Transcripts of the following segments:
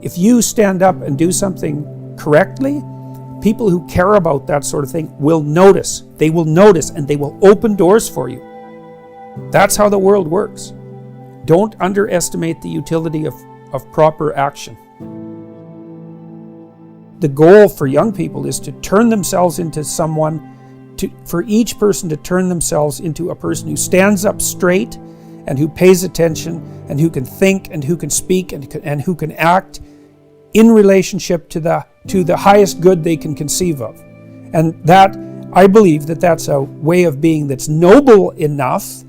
if you stand up and do something correctly, people who care about that sort of thing will notice. They will notice and they will open doors for you. That's how the world works. Don't underestimate the utility of proper action. The goal for young people is to turn themselves into for each person to turn themselves into a person who stands up straight and who pays attention and who can think and who can speak and who can act in relationship to the highest good they can conceive of. And that, I believe that's a way of being that's noble enough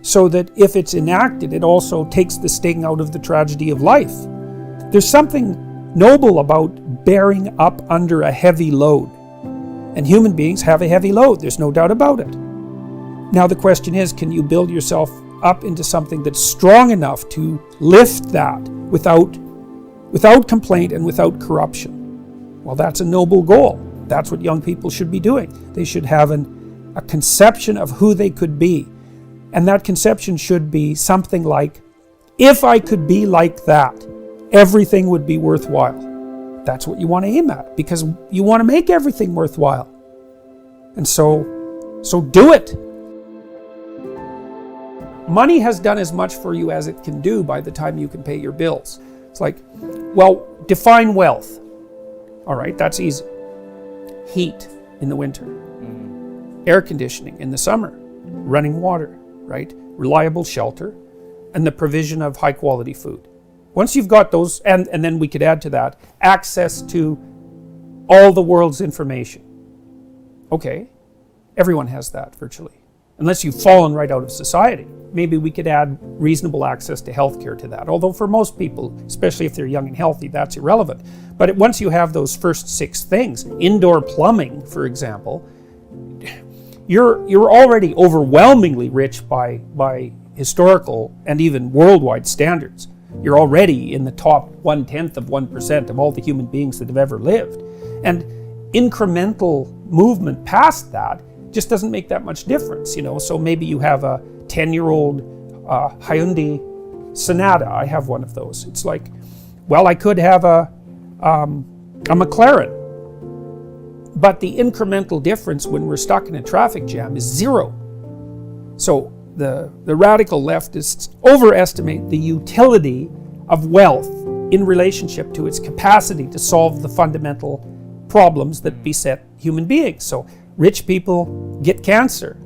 so that if it's enacted, it also takes the sting out of the tragedy of life. There's something noble about bearing up under a heavy load. And human beings have a heavy load, there's no doubt about it. Now the question is, can you build yourself up into something that's strong enough to lift that without complaint and without corruption? Well, that's a noble goal. That's what young people should be doing. They should have a conception of who they could be. And that conception should be something like, if I could be like that, everything would be worthwhile. That's what you want to aim at, because you want to make everything worthwhile. And so do it. Money has done as much for you as it can do by the time you can pay your bills. It's like, well, define wealth. All right, that's easy. Heat in the winter, air conditioning in the summer, running water, right? Reliable shelter, and the provision of high quality food. Once you've got those, and then we could add to that, access to all the world's information. Okay, everyone has that virtually, unless you've fallen right out of society. Maybe we could add reasonable access to healthcare to that, although for most people, especially if they're young and healthy, that's irrelevant. But once you have those first 6 things, indoor plumbing, for example, you're already overwhelmingly rich by historical and even worldwide standards. You're already in the top 0.1% of all the human beings that have ever lived. And incremental movement past that just doesn't make that much difference, So maybe you have a 10-year-old Hyundai Sonata. I have one of those. It's like, well, I could have a McLaren. But the incremental difference when we're stuck in a traffic jam is 0. So the radical leftists overestimate the utility of wealth in relationship to its capacity to solve the fundamental problems that beset human beings. So rich people get cancer,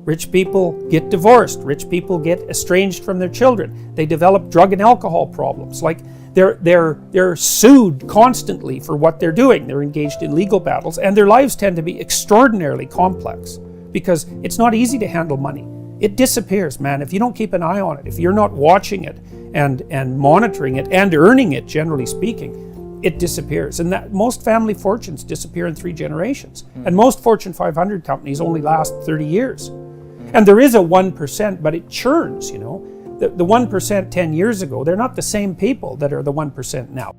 rich people get divorced, rich people get estranged from their children. They develop drug and alcohol problems. Like they're sued constantly for what they're doing. They're engaged in legal battles, and their lives tend to be extraordinarily complex because it's not easy to handle money. It disappears, man, if you don't keep an eye on it, if you're not watching it and monitoring it and earning it, generally speaking, it disappears. And that most family fortunes disappear in 3 generations. And most Fortune 500 companies only last 30 years. And there is a 1%, but it churns, The 1% 10 years ago, they're not the same people that are the 1% now.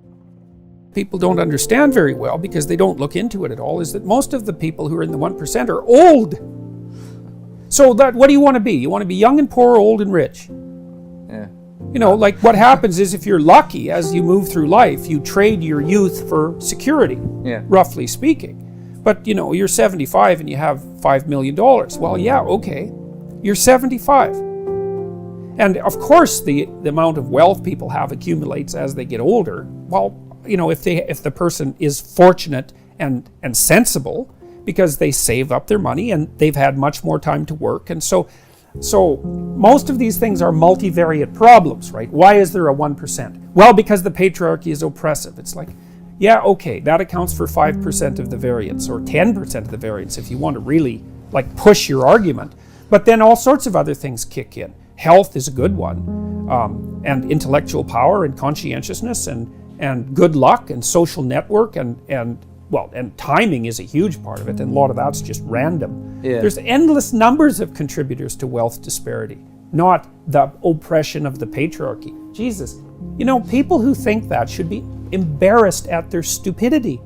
People don't understand very well, because they don't look into it at all, is that most of the people who are in the 1% are old. So what do you want to be? You want to be young and poor, old and rich. Yeah. Like what happens is, if you're lucky as you move through life, you trade your youth for security, roughly speaking. But you're 75 and you have $5 million. Well, yeah, okay, you're 75. And of course the amount of wealth people have accumulates as they get older. Well, if the person is fortunate and sensible, because they save up their money and they've had much more time to work. And so most of these things are multivariate problems, right? Why is there a 1%? Well, because the patriarchy is oppressive. It's like, yeah, okay, that accounts for 5% of the variance, or 10% of the variance if you want to really push your argument. But then all sorts of other things kick in. Health is a good one, and intellectual power and conscientiousness and good luck and social network and timing is a huge part of it, and a lot of that's just random. Yeah. There's endless numbers of contributors to wealth disparity, not the oppression of the patriarchy. Jesus, people who think that should be embarrassed at their stupidity.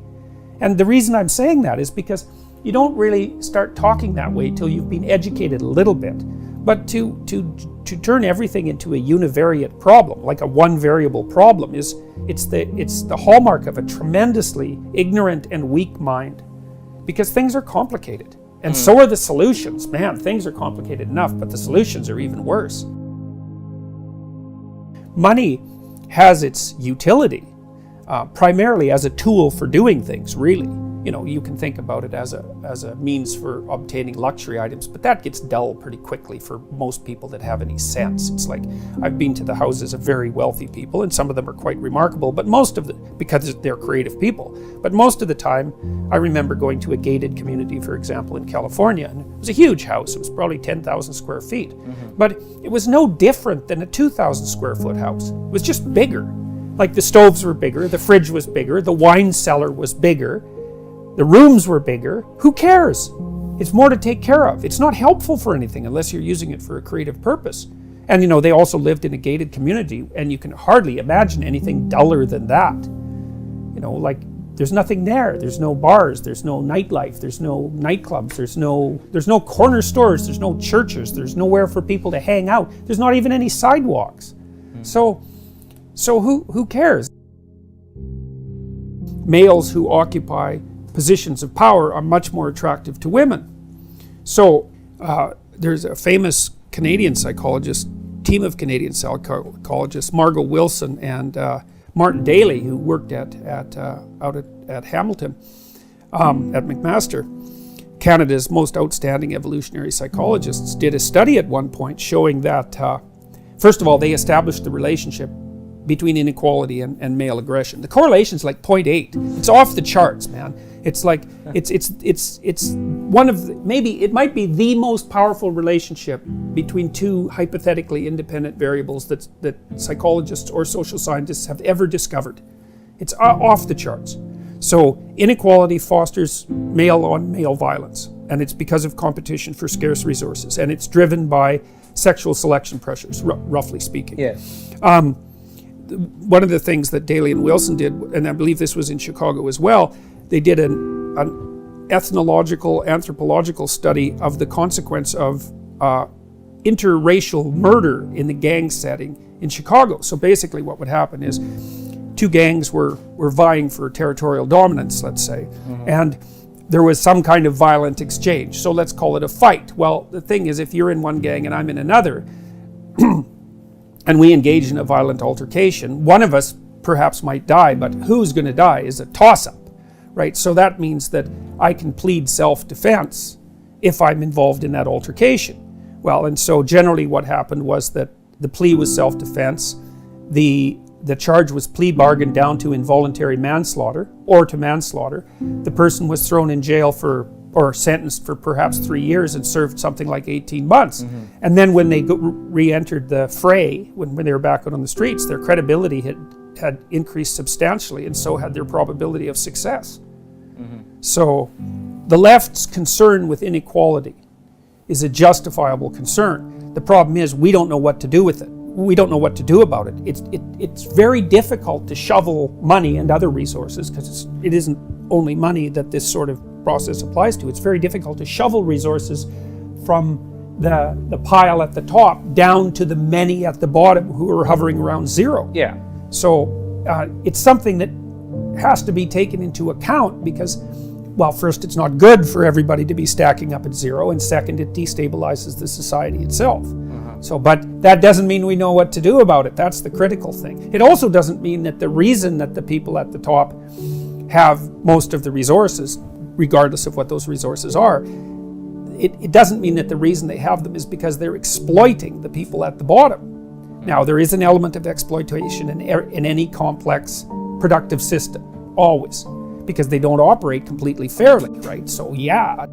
And the reason I'm saying that is because you don't really start talking that way till you've been educated a little bit. But to turn everything into a univariate problem, like a one variable problem, it's the hallmark of a tremendously ignorant and weak mind, because things are complicated. And so are the solutions. Man, things are complicated enough, but the solutions are even worse. Money has its utility, primarily as a tool for doing things, really. You know, you can think about it as a means for obtaining luxury items, but that gets dull pretty quickly for most people that have any sense. It's like, I've been to the houses of very wealthy people, and some of them are quite remarkable, but because they're creative people. But most of the time, I remember going to a gated community, for example, in California, and it was a huge house. It was probably 10,000 square feet. But it was no different than a 2,000 square foot house. It was just bigger. Like, the stoves were bigger, the fridge was bigger, the wine cellar was bigger, the rooms were bigger. Who cares? It's more to take care of. It's not helpful for anything unless you're using it for a creative purpose. And you know, they also lived in a gated community, and you can hardly imagine anything duller than that. You know, like, there's nothing there. There's no bars, there's no nightlife, there's no nightclubs, there's no corner stores, there's no churches, there's nowhere for people to hang out. There's not even any sidewalks. So who cares? Males who occupy positions of power are much more attractive to women. So there's a famous Canadian psychologist, team of Canadian psychologists, Margot Wilson and Martin Daly, who worked out at Hamilton, at McMaster. Canada's most outstanding evolutionary psychologists did a study at one point showing that, first of all, they established the relationship between inequality and male aggression. The correlation's like 0.8. It's off the charts, man. It's like, it's one of the, maybe it might be the most powerful relationship between two hypothetically independent variables that psychologists or social scientists have ever discovered. It's off the charts. So inequality fosters male-on-male violence, and it's because of competition for scarce resources, and it's driven by sexual selection pressures, roughly speaking. Yes. One of the things that Daly and Wilson did, and I believe this was in Chicago as well, they did an anthropological study of the consequence of interracial murder in the gang setting in Chicago. So basically what would happen is two gangs were vying for territorial dominance, let's say, and there was some kind of violent exchange. So let's call it a fight. Well, the thing is, if you're in one gang and I'm in another, and we engage in a violent altercation, one of us perhaps might die, but who's going to die is a toss-up, right? So that means that I can plead self-defense if I'm involved in that altercation. Well, and so generally what happened was that the plea was self-defense, the charge was plea bargained down to involuntary manslaughter or to manslaughter. The person was thrown in jail or sentenced for perhaps 3 years and served something like 18 months. And then when they re-entered the fray, when they were back out on the streets, their credibility had increased substantially, and so had their probability of success. So the left's concern with inequality is a justifiable concern. The problem is we don't know what to do with it. We don't know what to do about it. It's very difficult to shovel money and other resources, because it isn't only money that this sort of process applies to. It's very difficult to shovel resources from the pile at the top down to the many at the bottom who are hovering around zero. Yeah. So it's something that has to be taken into account, because, well, first, it's not good for everybody to be stacking up at zero, and second, it destabilizes the society itself. So, but that doesn't mean we know what to do about it. That's the critical thing. It also doesn't mean that the reason that the people at the top have most of the resources, regardless of what those resources are, it doesn't mean that the reason they have them is because they're exploiting the people at the bottom. Now, there is an element of exploitation in any complex productive system, always, because they don't operate completely fairly, right? So yeah,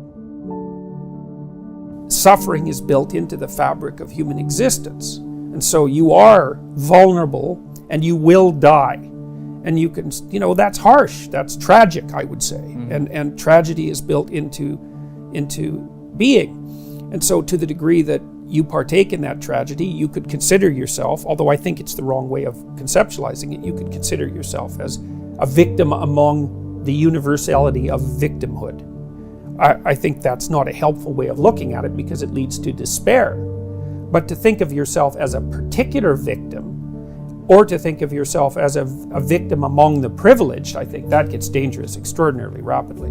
suffering is built into the fabric of human existence. And so you are vulnerable and you will die. And you can, that's harsh, that's tragic, I would say. And tragedy is built into being. And so to the degree that you partake in that tragedy, you could consider yourself, although I think it's the wrong way of conceptualizing it, you could consider yourself as a victim among the universality of victimhood. I think that's not a helpful way of looking at it, because it leads to despair. But to think of yourself as a particular victim, or to think of yourself as a victim among the privileged, I think that gets dangerous extraordinarily rapidly.